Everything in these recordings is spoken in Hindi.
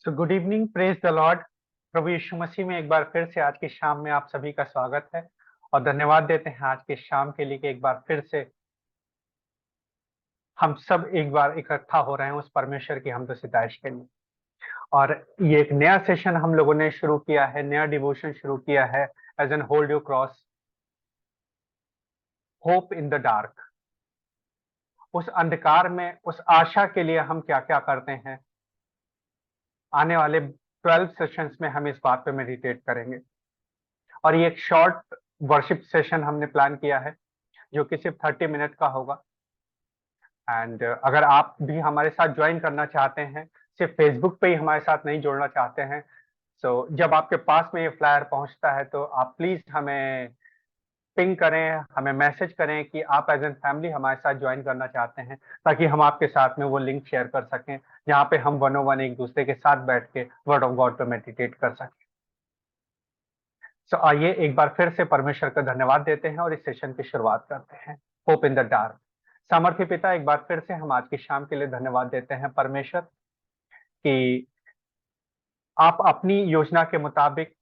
So good evening, praise the lord. प्रभु यीशु मसीह में एक बार फिर से आज की शाम में आप सभी का स्वागत है और धन्यवाद देते हैं आज के शाम के लिए कि एक बार फिर से हम सब एक बार इकट्ठा हो रहे हैं उस परमेश्वर की हमद सिताइश के लिए। और ये एक नया सेशन हम लोगों ने शुरू किया है, नया डिवोशन शुरू किया है, as an hold your cross, hope in the dark. उस अंधकार में उस आशा के लिए हम क्या क्या करते हैं, आने वाले 12 सेशंस में हम इस बात पे मेडिटेट करेंगे। और ये एक शॉर्ट वर्शिप सेशन हमने प्लान किया है जो कि सिर्फ 30 मिनट का होगा। एंड अगर आप भी हमारे साथ ज्वाइन करना चाहते हैं, सिर्फ फेसबुक पे ही हमारे साथ नहीं जुड़ना चाहते हैं, तो जब आपके पास में ये फ्लायर पहुंचता है तो आप प्लीज हमें पिंग करें, हमें मैसेज करें कि आप एज एन फैमिली हमारे साथ ज्वाइन करना चाहते हैं, ताकि हम आपके साथ में वो लिंक शेयर कर सकें जहाँ पे हम वन ओ वन एक दूसरे के साथ बैठ के वर्ड ऑफ गॉड पे मेडिटेट कर सकें। तो आइए एक बार फिर से परमेश्वर का धन्यवाद देते हैं और इस सेशन की शुरुआत करते हैं। Hope in the dark. सामर्थ्य पिता, एक बार फिर से हम आज की शाम के लिए धन्यवाद देते हैं परमेश्वर कि आप अपनी योजना के मुताबिक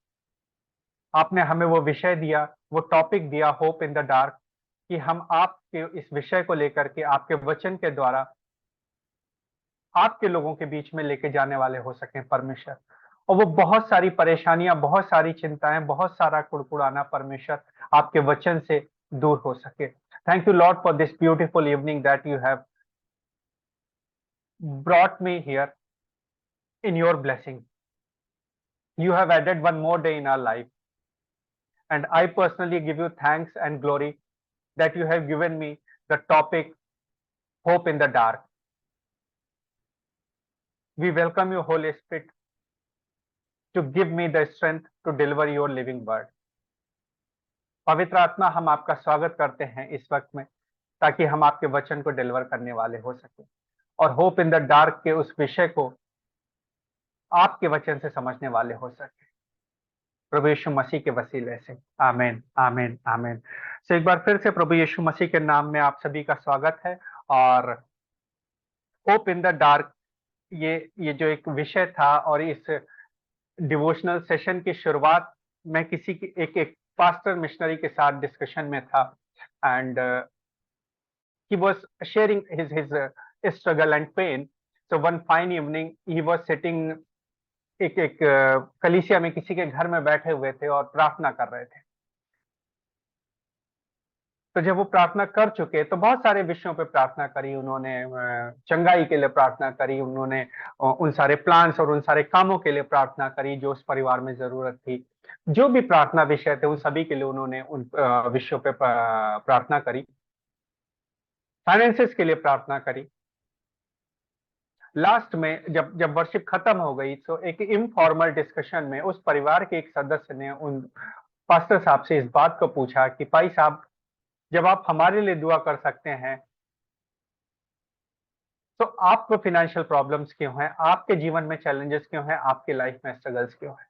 आपने हमें वो विषय दिया, वो टॉपिक दिया, होप इन द डार्क, कि हम आपके इस विषय को लेकर के आपके वचन के द्वारा आपके लोगों के बीच में लेके जाने वाले हो सकें परमेश्वर। और वो बहुत सारी परेशानियां, बहुत सारी चिंताएं, बहुत सारा कुड़कुड़ाना परमेश्वर आपके वचन से दूर हो सके। Thank you Lord for this beautiful evening that you have brought me here in your blessing. You have added one more day in our life, and I personally give you thanks and glory that you have given me the topic hope in the dark. We welcome you, Holy Spirit, to give me the strength to deliver your living word. पवित्र आत्मा, हम आपका स्वागत करते हैं इस वक्त में, ताकि हम आपके वचन को डिलीवर करने वाले हो सके और होप इन द डार्क के उस विषय को आपके वचन से समझने वाले हो सके, प्रभु यीशु मसीह के वसीले से। आमीन, आमीन, आमीन। तो एक बार फिर से प्रभु यीशु मसीह के नाम में आप सभी का स्वागत है। और होप इन द डार्क, ये जो एक विषय था, और इस डिवोशनल सेशन की शुरुआत मैं किसी की एक पास्टर मिशनरी के साथ डिस्कशन में था, and he was sharing his struggle and pain. So one fine evening he was sitting, एक कलीसिया में किसी के घर में बैठे हुए थे और प्रार्थना कर रहे थे। तो जब वो प्रार्थना कर चुके तो बहुत सारे विषयों पे प्रार्थना करी उन्होंने। चंगाई के लिए प्रार्थना करी उन्होंने, उन सारे प्लान्स और उन सारे कामों के लिए प्रार्थना करी जो उस परिवार में जरूरत थी। जो भी प्रार्थना विषय थे उन सभी के लिए उन्होंने उन विषयों पे प्रार्थना करी। फाइनेंसेस के लिए प्रार्थना करी। लास्ट में जब जब वर्शिप खत्म हो गई तो एक इनफॉर्मल डिस्कशन में उस परिवार के एक सदस्य ने उन पास्टर साहब से इस बात को पूछा कि भाई साहब, जब आप हमारे लिए दुआ कर सकते हैं तो आपको फाइनेंशियल प्रॉब्लम्स क्यों हैं, आपके जीवन में चैलेंजेस क्यों हैं, आपके लाइफ में स्ट्रगल्स क्यों हैं।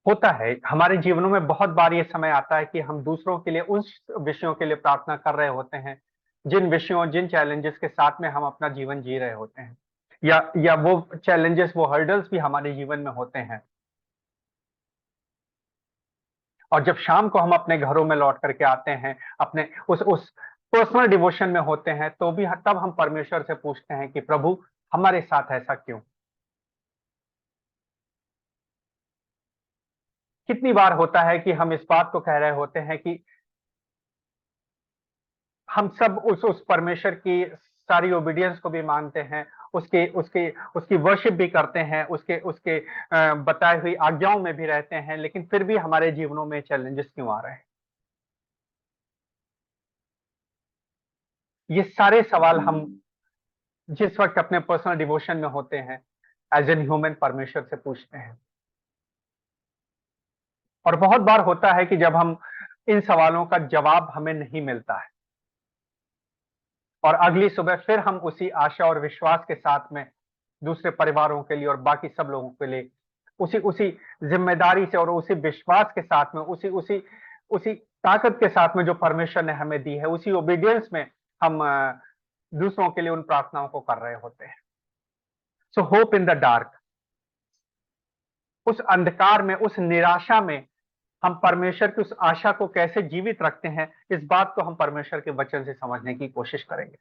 होता है हमारे जीवनों में बहुत बार ये समय आता है कि हम दूसरों के लिए उस विषयों के लिए प्रार्थना कर रहे होते हैं जिन विषयों, जिन चैलेंजेस के साथ में हम अपना जीवन जी रहे होते हैं, या वो चैलेंजेस, वो हर्डल्स भी हमारे जीवन में होते हैं। और जब शाम को हम अपने घरों में लौट करके आते हैं, अपने उस पर्सनल डिवोशन में होते हैं, तो भी तब हम परमेश्वर से पूछते हैं कि प्रभु, हमारे साथ ऐसा क्यों। कितनी बार होता है कि हम इस बात को कह रहे होते हैं कि हम सब उस परमेश्वर की सारी ओबीडियंस को भी मानते हैं, उसके उसके उसकी वर्शिप भी करते हैं, उसके उसके बताई हुई आज्ञाओं में भी रहते हैं, लेकिन फिर भी हमारे जीवनों में चैलेंजेस क्यों आ रहे हैं। ये सारे सवाल हम जिस वक्त अपने पर्सनल डिवोशन में होते हैं, एज एन ह्यूमन परमेश्वर से पूछते हैं। और बहुत बार होता है कि जब हम इन सवालों का जवाब हमें नहीं मिलता है, और अगली सुबह फिर हम उसी आशा और विश्वास के साथ में दूसरे परिवारों के लिए और बाकी सब लोगों के लिए उसी उसी जिम्मेदारी से और उसी विश्वास के साथ में, उसी उसी उसी ताकत के साथ में जो परमेश्वर ने हमें दी है, उसी ओबीडियंस में हम दूसरों के लिए उन प्रार्थनाओं को कर रहे होते हैं। So hope in the dark, उस अंधकार में, उस निराशा में हम परमेश्वर की उस आशा को कैसे जीवित रखते हैं, इस बात को हम परमेश्वर के वचन से समझने की कोशिश करेंगे।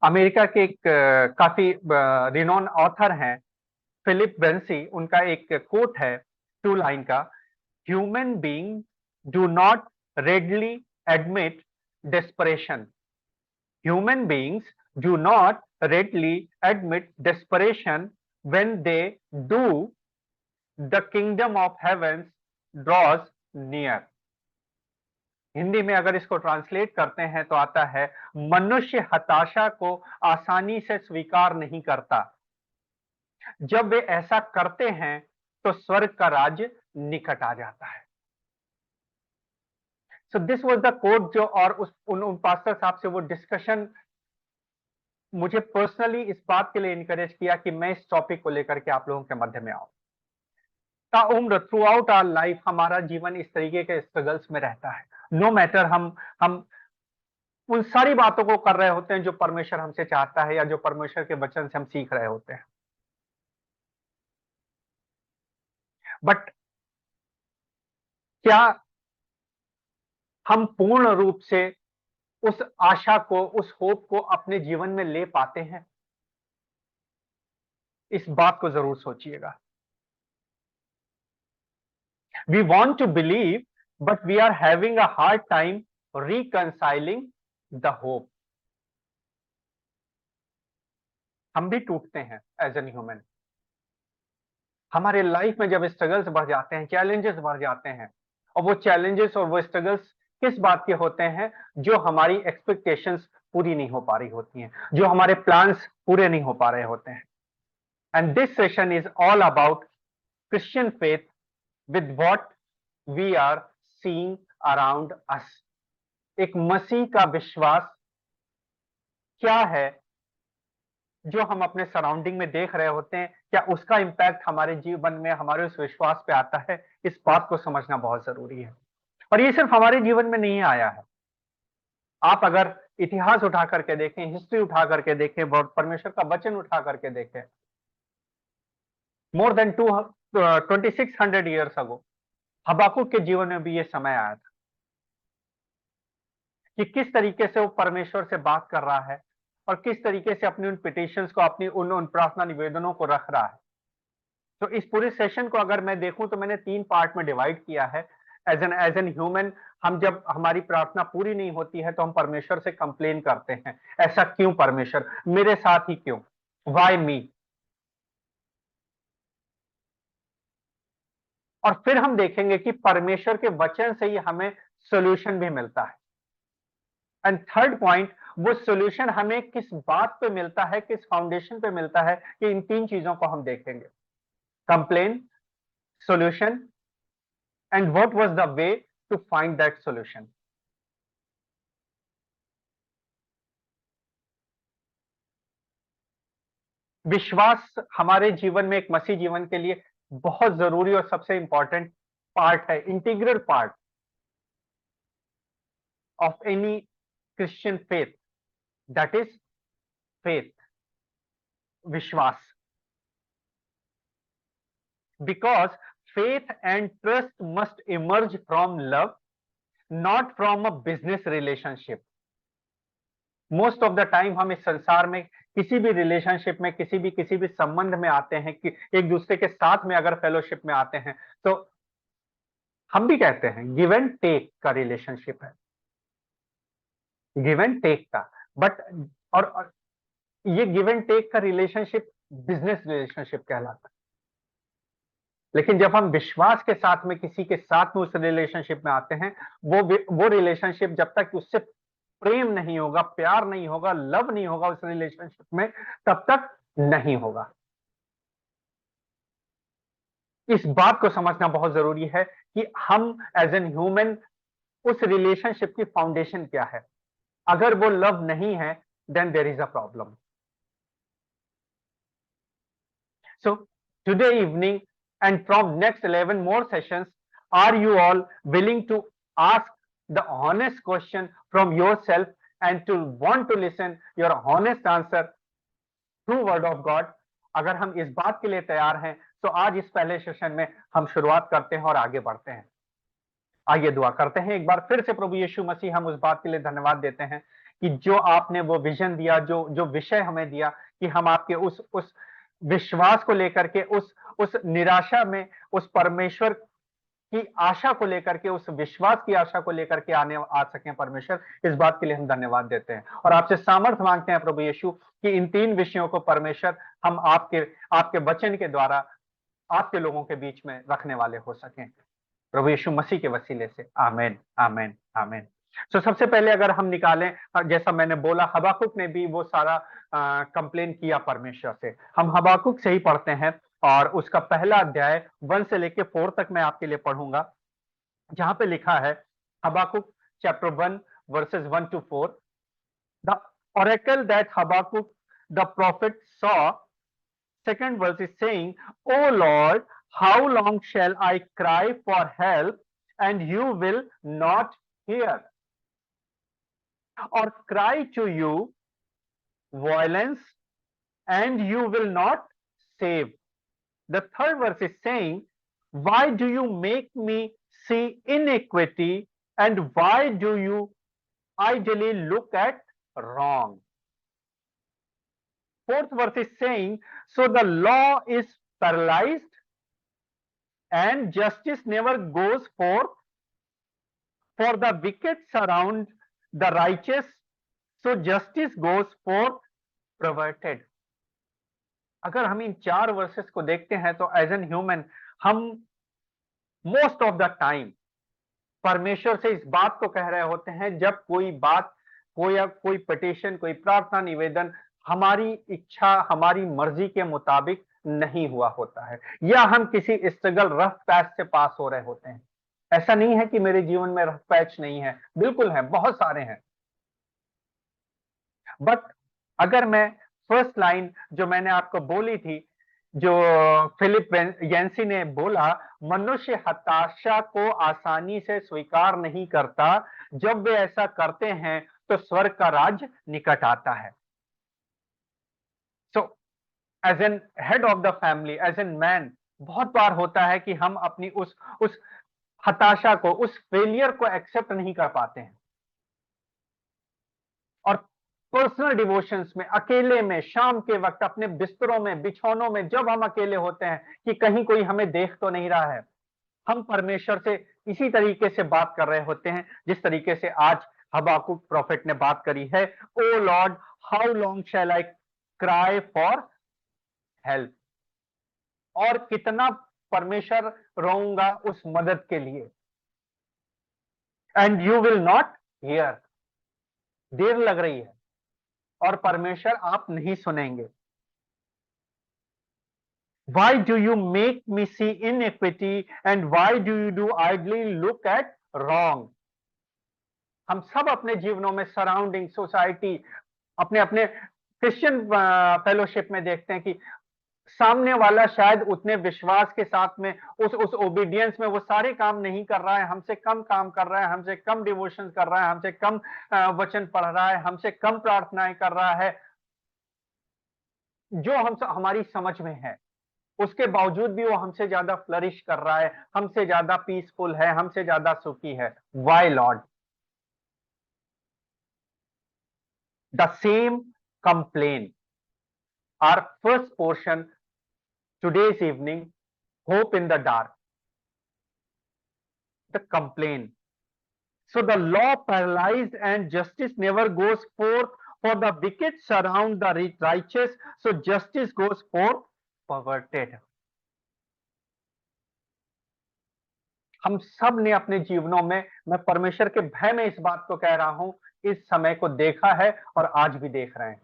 अमेरिका के एक काफी रिनोन ऑथर हैं, फिलिप बेंसी, उनका एक कोट है 2 लाइन का: human being do not readily admit desperation. Human beings do not readily admit desperation. When they do, the kingdom of heavens draws near. Hindi में अगर इसको ट्रांसलेट करते हैं तो आता है, मनुष्य हताशा को आसानी से स्वीकार नहीं करता, जब वे ऐसा करते हैं तो स्वर्ग का राज्य निकट आ जाता है। So this was the quote जो, और उन पास्टर साहब से वो डिस्कशन मुझे पर्सनली इस बात के लिए इनकरेज किया कि मैं इस टॉपिक को लेकर के आप लोगों के मध्य में आऊं। ताउम्र थ्रू आउट आवर लाइफ हमारा जीवन इस तरीके के स्ट्रगल्स में रहता है। नो मैटर हम उन सारी बातों को कर रहे होते हैं जो परमेश्वर हमसे चाहता है या जो परमेश्वर के वचन से हम सीख रहे होते हैं, बट क्या हम पूर्ण रूप से उस आशा को, उस होप को अपने जीवन में ले पाते हैं? इस बात को जरूर सोचिएगा। We want to believe, but we are having a hard time reconciling the hope. हम भी टूटते हैं एज एन ह्यूमन। हमारे लाइफ में जब स्ट्रगल्स बढ़ जाते हैं, चैलेंजेस बढ़ जाते हैं, और वो चैलेंजेस और वो स्ट्रगल्स किस बात के होते हैं? जो हमारी एक्सपेक्टेशंस पूरी नहीं हो पा रही होती हैं, जो हमारे प्लान्स पूरे नहीं हो पा रहे होते हैं। And this session is all about Christian faith with what we are seeing around us. एक मसीह का विश्वास क्या है जो हम अपने सराउंडिंग में देख रहे होते हैं, क्या उसका इंपैक्ट हमारे जीवन में, हमारे उस विश्वास पे आता है? इस बात को समझना बहुत जरूरी है। और ये सिर्फ हमारे जीवन में नहीं आया है। आप अगर इतिहास उठा करके देखें, हिस्ट्री उठा करके देखें, परमेश्वर का वचन उठा करके देखें, मोर देन 2600 ईयर्स अगो हबाकुक के जीवन में भी ये समय आया था कि किस तरीके से वो परमेश्वर से बात कर रहा है और किस तरीके से अपनी उन पिटिशंस को, अपनी उन प्रार्थना निवेदनों को रख रहा है। तो इस पूरे सेशन को अगर मैं देखूं तो मैंने 3 पार्ट में डिवाइड किया है। एज एन ह्यूमन, हम जब हमारी प्रार्थना पूरी नहीं होती है तो हम परमेश्वर से कंप्लेन करते हैं, ऐसा क्यों परमेश्वर, मेरे साथ ही क्यों, वाई मी। और फिर हम देखेंगे कि परमेश्वर के वचन से ही हमें सोल्यूशन भी मिलता है। एंड थर्ड पॉइंट, वो सोल्यूशन हमें किस बात पे मिलता है, किस फाउंडेशन पे मिलता है, कि इन 3 चीजों को हम देखेंगे: complain, solution, and what was the way to find that solution. विश्वास हमारे जीवन में, एक मसीह जीवन के लिए बहुत जरूरी और सबसे इंपॉर्टेंट पार्ट है, integral part of any Christian faith, that is faith, विश्वास। Because faith and trust must emerge from love, not from a business relationship. Most of the time हम इस संसार में किसी भी रिलेशनशिप में, किसी भी संबंध में आते हैं, कि एक दूसरे के साथ में अगर फेलोशिप में आते हैं तो हम भी कहते हैं गिव एंड टेक का रिलेशनशिप है, गिव एंड टेक का। बट और ये गिव एंड टेक का रिलेशनशिप बिजनेस रिलेशनशिप कहलाता है। लेकिन जब हम विश्वास के साथ में किसी के साथ में उस रिलेशनशिप में आते हैं, वो रिलेशनशिप जब तक उससे प्रेम नहीं होगा, प्यार नहीं होगा, लव नहीं होगा उस रिलेशनशिप में, तब तक नहीं होगा। इस बात को समझना बहुत जरूरी है कि हम एज एन ह्यूमन, उस रिलेशनशिप की फाउंडेशन क्या है। अगर वो लव नहीं है, then there is a problem. So today evening and from next 11 more sessions, are you all willing to ask the honest question from yourself and to want to listen your honest answer through word of God. अगर हम इस बात के लिए तैयार हैं तो आज इस पहले सेशन में हम शुरुआत करते हैं और आगे बढ़ते हैं। आइए दुआ करते हैं एक बार फिर से। प्रभु यीशु मसीह, हम उस बात के लिए धन्यवाद देते हैं कि जो आपने वो विजन दिया, जो विषय हमें दिया कि हम आपके उस विश्वास को लेकर के, उस निराशा में उस परमेश्वर की आशा को लेकर के, उस विश्वास की आशा को लेकर के आ सकें परमेश्वर, इस बात के लिए हम धन्यवाद देते हैं और आपसे सामर्थ्य मांगते हैं प्रभु यीशु कि इन 3 विषयों को परमेश्वर हम आपके वचन के द्वारा आपके लोगों के बीच में रखने वाले हो सकें, प्रभु यीशु मसीह के वसीले से। आमीन, आमीन, आमीन। तो सबसे पहले अगर हम निकालें, जैसा मैंने बोला, हबाकुक ने भी वो सारा कंप्लेन किया परमेश्वर से। हम हबाकुक से ही पढ़ते हैं और उसका पहला अध्याय 1 से लेके 4 तक मैं आपके लिए पढ़ूंगा, जहां पे लिखा है Habakkuk chapter 1 verses 1 to 4। The oracle that Habakkuk the prophet saw, second verse is saying, O Lord, how long shall I cry for help and you will not hear, or cry to you violence and you will not save? The third verse is saying, why do you make me see iniquity and why do you idly look at wrong? Fourth verse is saying, so the law is paralyzed and justice never goes forth, for the wicked surround the righteous, so justice goes forth perverted. अगर हम इन 4 वर्सेस को देखते हैं तो एज एन ह्यूमन हम मोस्ट ऑफ द टाइम परमेश्वर से इस बात को कह रहे होते हैं जब कोई बात, कोई पिटीशन, कोई प्रार्थना निवेदन हमारी इच्छा, हमारी मर्जी के मुताबिक नहीं हुआ होता है, या हम किसी स्ट्रगल, रफ पैच से पास हो रहे होते हैं। ऐसा नहीं है कि मेरे जीवन में रफ पैच नहीं है, बिल्कुल है, बहुत सारे हैं। बट अगर मैं फर्स्ट लाइन जो मैंने आपको बोली थी, जो फिलिप यंसी ने बोला, मनुष्य हताशा को आसानी से स्वीकार नहीं करता, जब वे ऐसा करते हैं तो स्वर्ग का राज्य निकट आता है। So as an head of the family, as an man, बहुत बार होता है कि हम अपनी उस हताशा को, उस फेलियर को एक्सेप्ट नहीं कर पाते हैं और पर्सनल डिवोशंस में, अकेले में, शाम के वक्त अपने बिस्तरों में, बिछौनों में, जब हम अकेले होते हैं कि कहीं कोई हमें देख तो नहीं रहा है, हम परमेश्वर से इसी तरीके से बात कर रहे होते हैं जिस तरीके से आज हबाकुक प्रॉफिट ने बात करी है। O Lord, how long shall I cry for help, और कितना परमेश्वर रोऊंगा उस मदद के लिए, and you will not hear, देर लग रही है और परमेश्वर आप नहीं सुनेंगे। Why do you make me see iniquity and why do you do idly look at wrong? हम सब अपने जीवनों में, सराउंडिंग, सोसाइटी, अपने अपने क्रिश्चियन फेलोशिप में देखते हैं कि सामने वाला शायद उतने विश्वास के साथ में, उस ओबीडियंस में वो सारे काम नहीं कर रहा है, हमसे कम काम कर रहा है, हमसे कम डिवोशन कर रहा है, हमसे कम वचन पढ़ रहा है, हमसे कम प्रार्थनाएं कर रहा है, जो हम हमारी समझ में है, उसके बावजूद भी वो हमसे ज्यादा फ्लरिश कर रहा है, हमसे ज्यादा पीसफुल है, हमसे ज्यादा सुखी है। Why Lord? The same complain, our first portion today's evening, hope in the dark, the complaint. So the law paralyzed and justice never goes forth, for the wicked surround the righteous, so justice goes forth perverted. हम सब ने अपने जीवनों में, मैं परमेश्वर के भय में इस बात को कह रहा हूं, इस समय को देखा है और आज भी देख रहे हैं।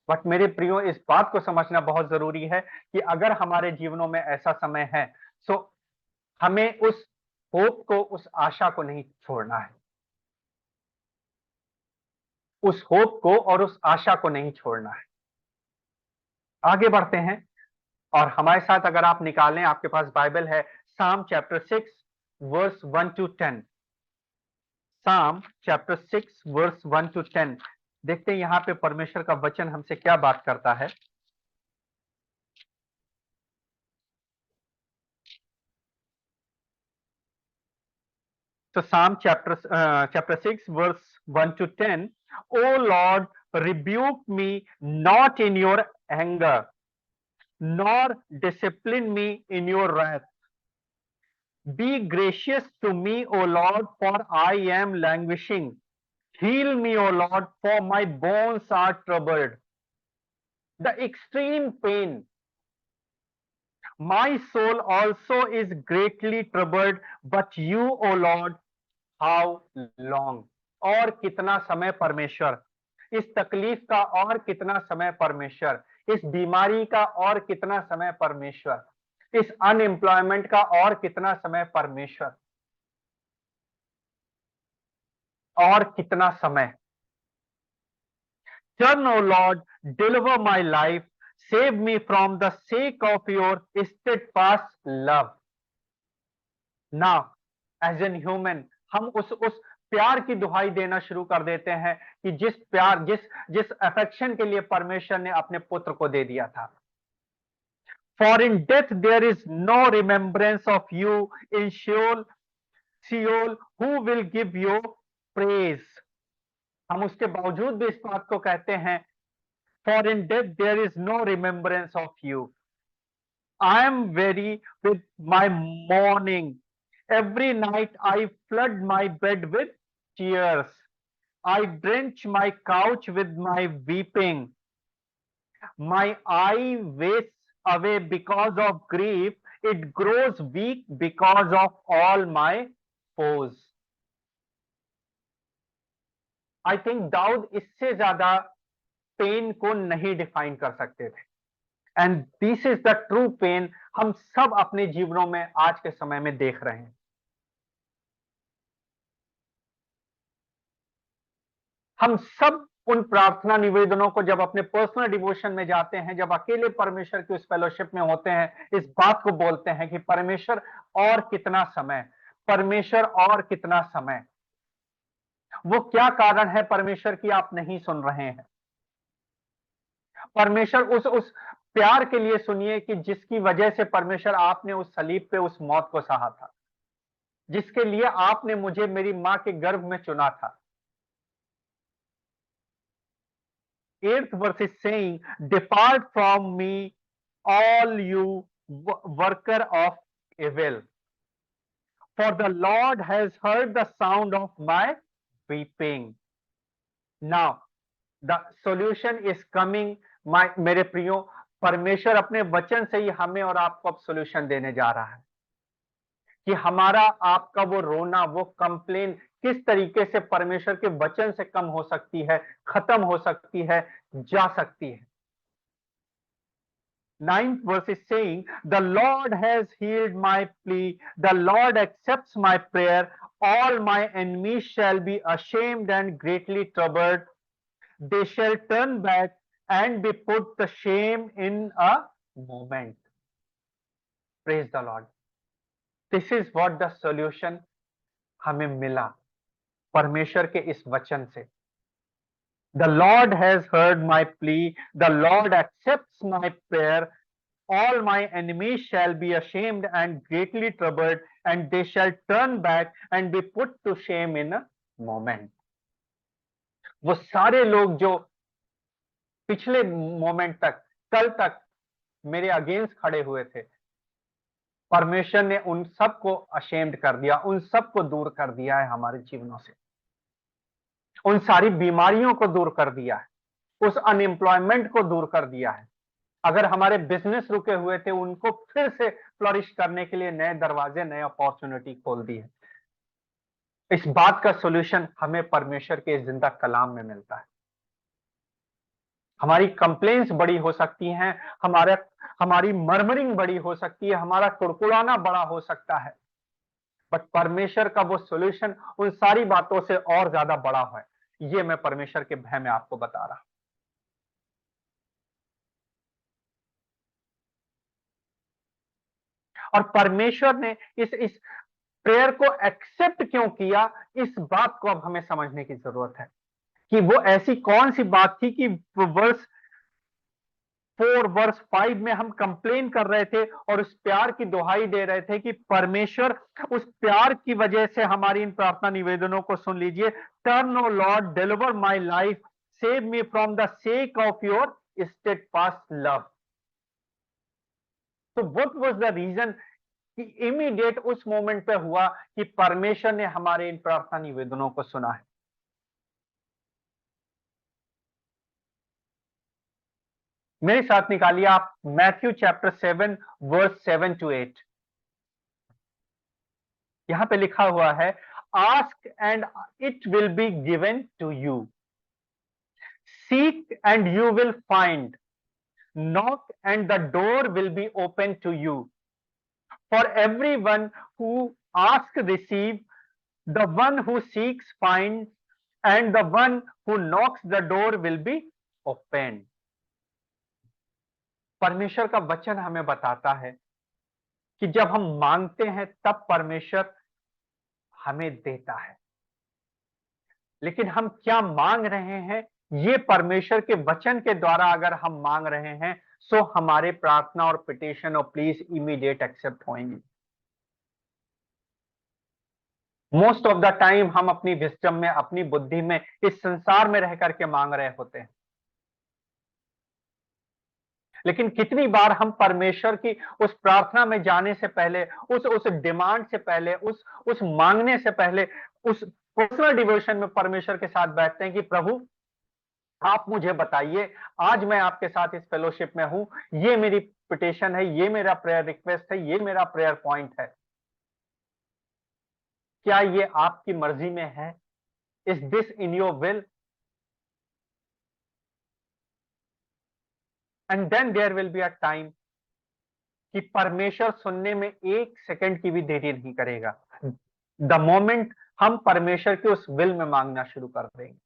बट मेरे प्रियो, इस बात को समझना बहुत जरूरी है कि अगर हमारे जीवनों में ऐसा समय है तो हमें उस होप को, उस आशा को नहीं छोड़ना है, उस होप को और उस आशा को नहीं छोड़ना है। आगे बढ़ते हैं और हमारे साथ अगर आप निकालें, आपके पास बाइबल है, साम चैप्टर 6 वर्स 1 to 10। साम चैप्टर 6 वर्स 1 to 10। देखते हैं यहाँ पे परमेश्वर का वचन हमसे क्या बात करता है। So Psalm chapter 6 verse 1 to 10, O Lord, rebuke me not in your anger, nor discipline me in your wrath. Be gracious to me, O Lord, for I am languishing. Heal me, O Lord, for my bones are troubled. The extreme pain. My soul also is greatly troubled, but you, O Lord, how long? और कितना समय परमेश्वर, इस तकलीफ का और कितना समय परमेश्वर, इस बीमारी का और कितना समय परमेश्वर, इस अनएम्प्लॉयमेंट का और कितना समय परमेश्वर, और कितना समय। Turn, O Lord, deliver my life, save me from the sake of your steadfast love. Now, as an human, हम उस प्यार की दुहाई देना शुरू कर देते हैं कि जिस प्यार, जिस अफेक्शन के लिए परमेश्वर ने अपने पुत्र को दे दिया था। For in death there is no remembrance of you in Sheol, who will give you praise? हम उसके बावजूद भी इस बात को कहते हैं, For in death there is no remembrance of you. I am weary with my mourning. Every night I flood my bed with tears. I drench my couch with my weeping. My eye wastes away because of grief. It grows weak because of all my foes. I think Dawood इससे ज्यादा पेन को नहीं डिफाइन कर सकते थे। And this is the true pain हम सब अपने जीवनों में आज के समय में देख रहे हैं। हम सब उन प्रार्थना निवेदनों को जब अपने पर्सनल डिवोशन में जाते हैं, जब अकेले परमेश्वर की उस फेलोशिप में होते हैं, इस बात को बोलते हैं कि परमेश्वर और कितना समय, परमेश्वर और कितना समय। वो क्या कारण है परमेश्वर की आप नहीं सुन रहे हैं? परमेश्वर उस प्यार के लिए सुनिए कि जिसकी वजह से परमेश्वर आपने उस सलीब पे उस मौत को सहा था, जिसके लिए आपने मुझे मेरी मां के गर्भ में चुना था। 8th verse is saying, Depart from me, all you worker of evil. For the Lord has heard the sound of my weeping. Now, the solution is coming, मेरे प्रियो, परमेश्वर अपने वचन से ही हमें और आपको अब सोल्यूशन देने जा रहा है कि हमारा आपका वो रोना, वो कंप्लेन किस तरीके से परमेश्वर के वचन से कम हो सकती है, खत्म हो सकती है, जा सकती है। 9th verse is saying, The Lord has healed my plea, the Lord accepts my prayer, all my enemies shall be ashamed and greatly troubled, they shall turn back and be put to shame in a moment. Praise the Lord. This is what the solution हमें मिला परमेश्वर के इस वचन से। The Lord has heard my plea, the Lord accepts my prayer, all my enemies shall be ashamed and greatly troubled, and they shall turn back and be put to shame in a moment. वो सारे लोग जो पिछले मोमेंट तक, कल तक मेरे अगेंस्ट खड़े हुए थे, परमेश्वर ने उन सबको अशेम्ड कर दिया, उन सबको दूर कर दिया है हमारे जीवनों से, उन सारी बीमारियों को दूर कर दिया है, उस अनएम्प्लॉयमेंट को दूर कर दिया है। अगर हमारे बिजनेस रुके हुए थे, उनको फिर से फ्लरिश करने के लिए नए दरवाजे, नए अपॉर्चुनिटी खोल दी है। इस बात का सॉल्यूशन हमें परमेश्वर के जिंदा कलाम में मिलता है। हमारी कंप्लेंट्स बड़ी हो सकती हैं, हमारी मर्मरिंग बड़ी हो सकती है, हमारा कुड़कुड़ाना बड़ा हो सकता है, बट परमेश्वर का वो सॉल्यूशन उन सारी बातों से और ज्यादा बड़ा है। ये मैं परमेश्वर के भय में आपको बता रहा हूं। और परमेश्वर ने इस प्रेयर को एक्सेप्ट क्यों किया? इस बात को अब हमें समझने की जरूरत है कि वो ऐसी कौन सी बात थी कि वर्स 4 वर्स 5 में हम कंप्लेन कर रहे थे और उस प्यार की दुहाई दे रहे थे कि परमेश्वर उस प्यार की वजह से हमारी इन प्रार्थना निवेदनों को सुन लीजिए। Turn O Lord, deliver my life, save me from the sake of your steadfast love. तो व्हाट वाज द रीजन कि इमीडिएट उस मोमेंट पे हुआ कि परमेश्वर ने हमारे इन प्रार्थना निवेदनों को सुना है। मेरे साथ निकालिए आप मैथ्यू चैप्टर 7 वर्स 7 to 8। यहां पे लिखा हुआ है, ask and it will be given to you, seek and you will find, knock and the door will be open to you. For every one who ask receive, the one who seeks find, and the one who knocks the door will be open. परमेश्वर का वचन हमें बताता है कि जब हम मांगते हैं तब परमेश्वर हमें देता है, लेकिन हम क्या मांग रहे हैं ये परमेश्वर के वचन के द्वारा अगर हम मांग रहे हैं सो हमारे प्रार्थना और पिटिशन और प्लीज इमीडिएट एक्सेप्ट होंगी। मोस्ट ऑफ द टाइम हम अपनी विजडम में, अपनी बुद्धि में, इस संसार में रह करके मांग रहे होते हैं, लेकिन कितनी बार हम परमेश्वर की उस प्रार्थना में जाने से पहले, उस डिमांड से पहले, उस मांगने से पहले, उस पर्सनल डिवोशन में परमेश्वर के साथ बैठते हैं कि प्रभु आप मुझे बताइए, आज मैं आपके साथ इस फेलोशिप में हूं, ये मेरी पिटिशन है, ये मेरा प्रेयर रिक्वेस्ट है, ये मेरा प्रेयर पॉइंट है, क्या ये आपकी मर्जी में है? Is this in your will? And then there will be a time कि परमेश्वर सुनने में एक सेकंड की भी देरी नहीं करेगा। द मोमेंट हम परमेश्वर के उस विल में मांगना शुरू कर देंगे,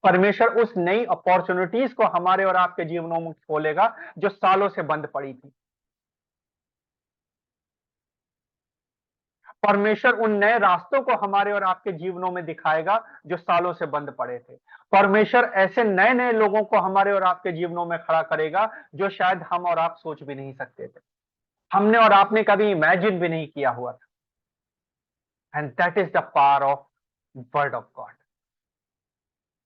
परमेश्वर उस नई अपॉर्चुनिटीज को हमारे और आपके जीवनों में खोलेगा जो सालों से बंद पड़ी थी। परमेश्वर उन नए रास्तों को हमारे और आपके जीवनों में दिखाएगा जो सालों से बंद पड़े थे। परमेश्वर ऐसे नए नए लोगों को हमारे और आपके जीवनों में खड़ा करेगा जो शायद हम और आप सोच भी नहीं सकते थे, हमने और आपने कभी इमेजिन भी नहीं किया हुआ था। And that is the power of word of God.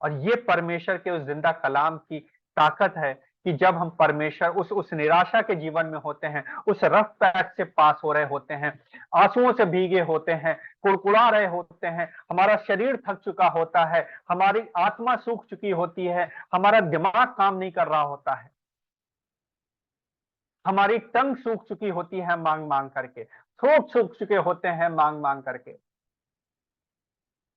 और ये परमेश्वर के उस जिंदा कलाम की ताकत है कि जब हम परमेश्वर उस निराशा के जीवन में होते हैं, उस रफ पैच से पास हो रहे होते हैं, आंसुओं से भीगे होते हैं, कुड़कुड़ा रहे होते हैं, हमारा शरीर थक चुका होता है, हमारी आत्मा सूख चुकी होती है, हमारा दिमाग काम नहीं कर रहा होता है, हमारी टंग सूख चुकी होती है मांग मांग करके, थ्रोट सूख चुके होते हैं मांग मांग करके,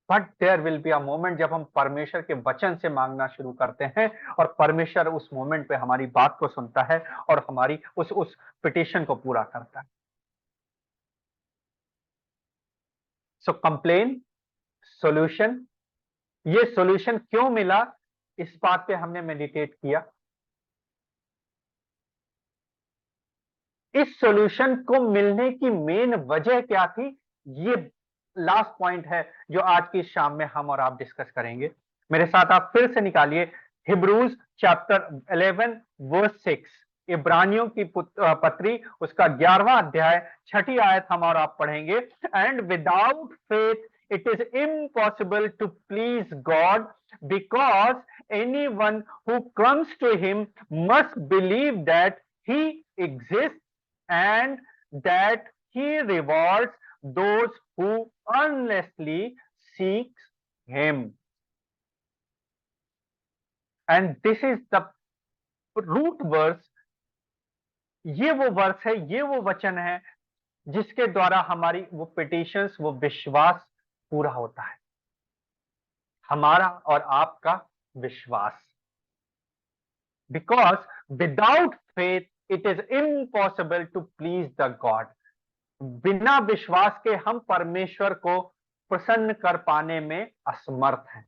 but there will be a moment जब हम परमेश्वर के वचन से मांगना शुरू करते हैं और परमेश्वर उस मोमेंट पे हमारी बात को सुनता है और हमारी उस पिटिशन को पूरा करता है। सो कंप्लेन, सॉल्यूशन, ये सॉल्यूशन क्यों मिला, इस बात पे हमने मेडिटेट किया। इस सॉल्यूशन को मिलने की मेन वजह क्या थी, ये लास्ट पॉइंट है जो आज की शाम में हम और आप डिस्कस करेंगे। मेरे साथ आप फिर से निकालिए हिब्रूज चैप्टर 11 वर्स 6। इब्रानियों की पत्री उसका 11वां अध्याय 6ठी आयत हम और आप पढ़ेंगे। And without faith it is impossible to please God, because anyone who comes to him must believe that he exist and that he rewards those who earnestly seeks him. And this is the root verse। ये वो वर्स है, ये वो वचन है जिसके द्वारा हमारी वो पिटिशंस, वो विश्वास पूरा होता है, हमारा और आपका विश्वास। Because without faith it is impossible to please the God. बिना विश्वास के हम परमेश्वर को प्रसन्न कर पाने में असमर्थ हैं।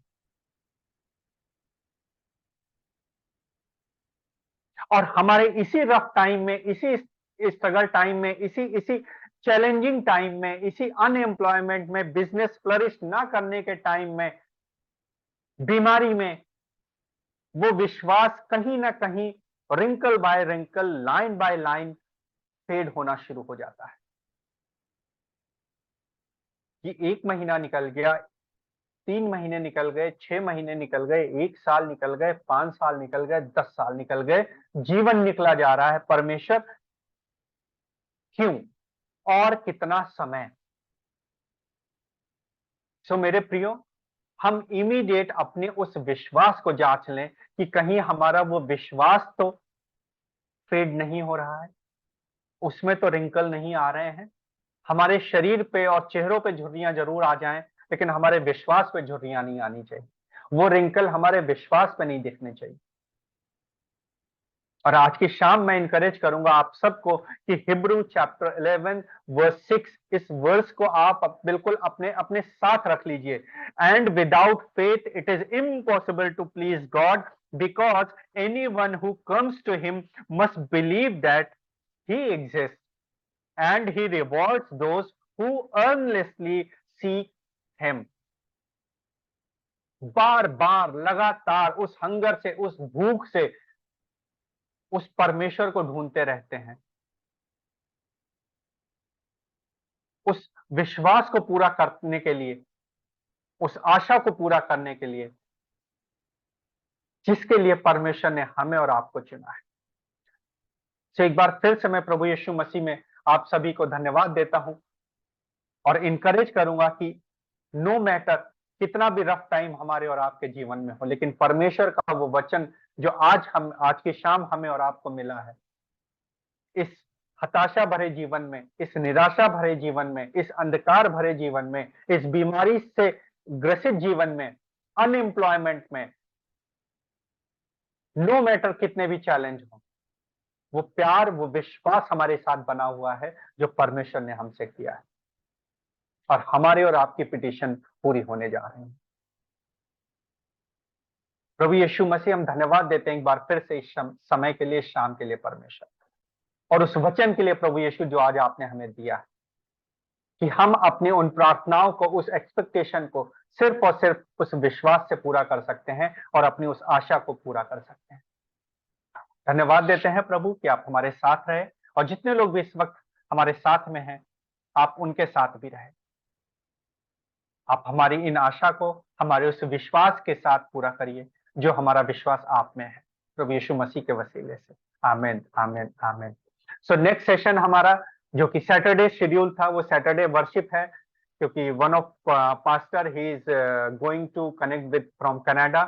और हमारे इसी रफ टाइम में, इसी स्ट्रगल टाइम में, इसी इसी चैलेंजिंग टाइम में, इसी अनएम्प्लॉयमेंट में, बिजनेस फ्लरिश ना करने के टाइम में, बीमारी में, वो विश्वास कहीं ना कहीं wrinkle by wrinkle, line by line fade होना शुरू हो जाता है। कि 1 महीना निकल गया, 3 महीने निकल गए, 6 महीने निकल गए, 1 साल निकल गए, 5 साल निकल गए, 10 साल निकल गए, जीवन निकला जा रहा है। परमेश्वर क्यों और कितना समय? सो मेरे प्रियो, हम इमीडिएट अपने उस विश्वास को जांच लें कि कहीं हमारा वो विश्वास तो फेड नहीं हो रहा है, उसमें तो रिंकल नहीं आ रहे हैं। हमारे शरीर पे और चेहरों पे झुर्रियां जरूर आ जाएं, लेकिन हमारे विश्वास पे झुर्रियां नहीं आनी चाहिए। वो रिंकल हमारे विश्वास पे नहीं दिखने चाहिए। और आज की शाम मैं इनकरेज करूंगा आप सबको कि हिब्रू चैप्टर 11 वर्स 6, इस वर्स को आप बिल्कुल अपने अपने साथ रख लीजिए। And without faith it is impossible to please God, because anyone who comes to him must believe that he exists and he rewards those who earnestly seek him. बार बार लगातार उस हंगर से, उस भूख से उस परमेश्वर को ढूंढते रहते हैं, उस विश्वास को पूरा करने के लिए, उस आशा को पूरा करने के लिए जिसके लिए परमेश्वर ने हमें और आपको चुना है। तो एक बार फिर से मैं प्रभु यीशु मसीह में आप सभी को धन्यवाद देता हूं और इनकरेज करूंगा कि नो मैटर कितना भी रफ टाइम हमारे और आपके जीवन में हो, लेकिन परमेश्वर का वो वचन जो आज की शाम हमें और आपको मिला है, इस हताशा भरे जीवन में, इस निराशा भरे जीवन में, इस अंधकार भरे जीवन में, इस बीमारी से ग्रसित जीवन में, अनएम्प्लॉयमेंट में, नो मैटर कितने भी चैलेंज हो, वो प्यार, वो विश्वास हमारे साथ बना हुआ है जो परमेश्वर ने हमसे किया है, और हमारे और आपकी पिटीशन पूरी होने जा रही है। प्रभु यीशु मसीह, हम धन्यवाद देते हैं एक बार फिर से इस समय के लिए, शाम के लिए परमेश्वर, और उस वचन के लिए प्रभु यीशु जो आज आपने हमें दिया है, कि हम अपने उन प्रार्थनाओं को, उस एक्सपेक्टेशन को सिर्फ और सिर्फ उस विश्वास से पूरा कर सकते हैं और अपनी उस आशा को पूरा कर सकते हैं। धन्यवाद देते हैं प्रभु कि आप हमारे साथ रहे, और जितने लोग भी इस वक्त हमारे साथ में हैं, आप उनके साथ भी रहे। आप हमारी इन आशा को हमारे उस विश्वास के साथ पूरा करिए जो हमारा विश्वास आप में है, प्रभु यीशु मसीह के वसीले से। आमीन, आमीन, आमीन। सो नेक्स्ट सेशन हमारा जो कि सैटरडे शेड्यूल था, वो सैटरडे वर्शिप है, क्योंकि one of pastor he is going to connect with from Canada.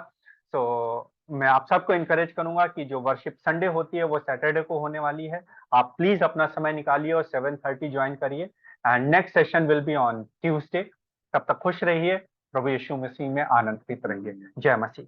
So मैं आप सबको इनकरेज करूंगा कि जो वर्शिप संडे होती है वो सैटरडे को होने वाली है। आप प्लीज अपना समय निकालिए और 7:30 ज्वाइन करिए, and next session will be on Tuesday. तब तक खुश रहिए, प्रभु यीशु मसीह में आनंदित रहिए। जय मसीह।